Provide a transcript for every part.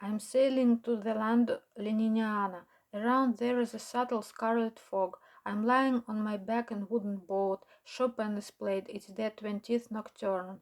I'm sailing to the land Leniniana. Around there is a subtle scarlet fog. I'm lying on my back in wooden boat. Chopin is played. It's their 20th nocturne.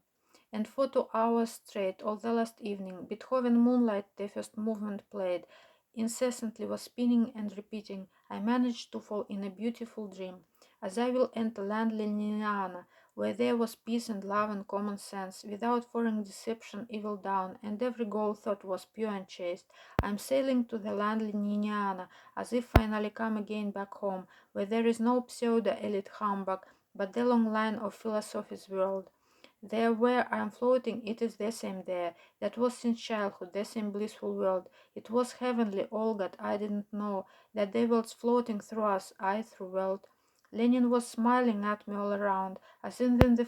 And for 2 hours straight, all the last evening, Beethoven Moonlight, the first movement played, incessantly was spinning and repeating. I managed to fall in a beautiful dream, as I will enter land Leniniana, where there was peace and love and common sense, without foreign deception, evil down, and every goal thought was pure and chaste. I am sailing to the land Leniniana, as if finally come again back home, where there is no pseudo-elite humbug, but the long line of philosophy's world. There where I am floating, it is the same there. That was since childhood, the same blissful world. It was heavenly, all God, I didn't know that the world's floating through us, I through world. Lenin was smiling at me all around, as in the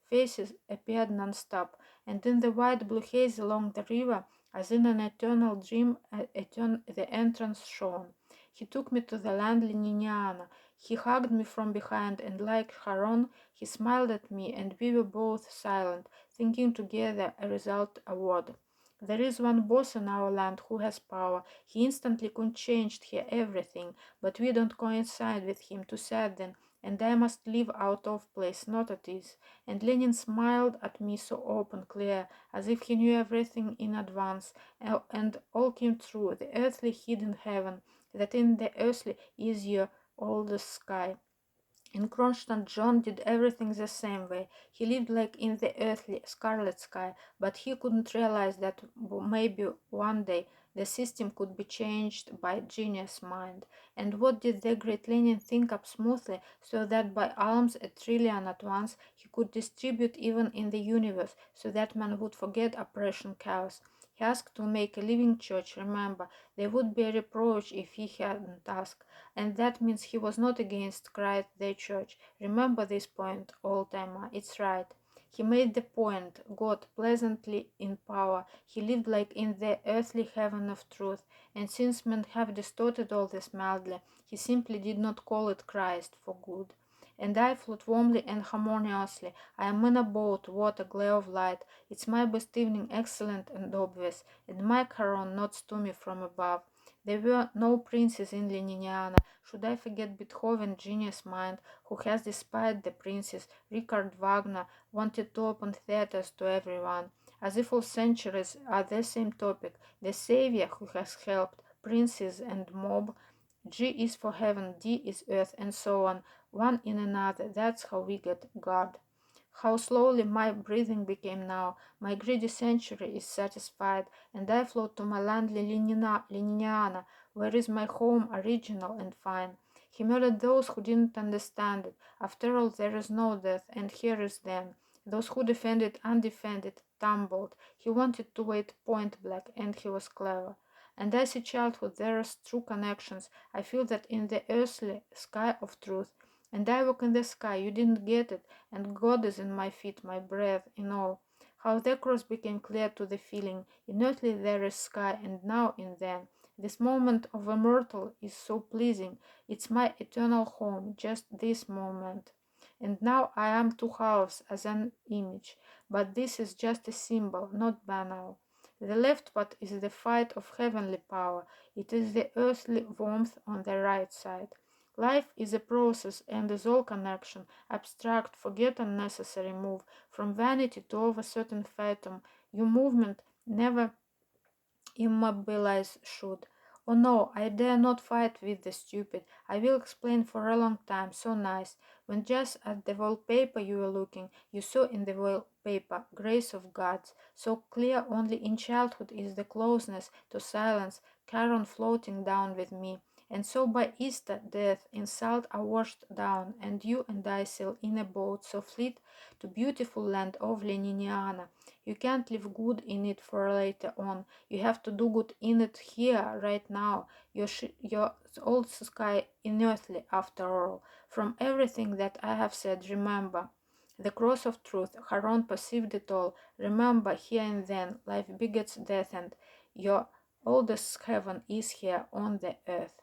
faces appeared non-stop, and in the white blue haze along the river, as in an eternal dream, the entrance shone. He took me to the land Leniniana. He hugged me from behind, and like Charon, he smiled at me, and we were both silent, thinking together a result award. There is one boss in our land who has power. He instantly could change here everything, but we don't coincide with him. Too sad then, and I must live out of place, not at ease. And Lenin smiled at me so open, clear, as if he knew everything in advance, and all came true. The earthly hidden heaven, that in the earthly is your all the sky. In Kronstadt, John did everything the same way. He lived like in the earthly, scarlet sky, but he couldn't realize that maybe one day the system could be changed by genius mind. And what did the great Lenin think up smoothly, so that by alms a trillion at once he could distribute even in the universe, so that man would forget oppression, chaos. He asked to make a living church, remember, there would be a reproach if he hadn't asked. And that means he was not against Christ the church. Remember this point, old-timer, it's right. He made the point, God pleasantly in power. He lived like in the earthly heaven of truth, and since men have distorted all this mildly, he simply did not call it Christ for good. And I float warmly and harmoniously. I am in a boat, water, glare of light. It's my best evening, excellent and obvious, and my Charon nods to me from above. There were no princes in Leniniana. Should I forget Beethoven, genius mind, who has, despite the princes, Richard Wagner, wanted to open theaters to everyone, as if all centuries are the same topic, the savior who has helped princes and mob. G is for heaven, D is earth, and so on, one in another. That's how we get God. How slowly my breathing became now. My greedy century is satisfied, and I float to my land Leniniana, where is my home, original and fine. He murdered those who didn't understand it. After all, there is no death, and here is then. Those who defended, undefended, tumbled. He wanted to wait point blank, and he was clever. And I see childhood, there are true connections. I feel that in the earthly sky of truth. And I walk in the sky, you didn't get it, and God is in my feet, my breath, in all. How the cross became clear to the feeling. In earthly there is sky, and now in them. This moment of immortal is so pleasing. It's my eternal home, just this moment. And now I am two halves as an image, but this is just a symbol, not banal. The left part is the fight of heavenly power. It is the earthly warmth on the right side. Life is a process and is all connection, abstract, forget unnecessary move, from vanity to over certain fathom. Your movement never immobilize should. Oh no, I dare not fight with the stupid. I will explain for a long time, so nice. When just at the wallpaper you were looking, you saw in the wallpaper grace of God's. So clear only in childhood is the closeness to silence, Charon floating down with me. And so by Easter, death, insult are washed down, and you and I sail in a boat so fleet to beautiful land of Leniniana. You can't live good in it for later on. You have to do good in it here, right now. Your old sky unearthly, after all. From everything that I have said, remember. The cross of truth, Haron perceived it all. Remember, here and then, life begets death, and your oldest heaven is here on the earth.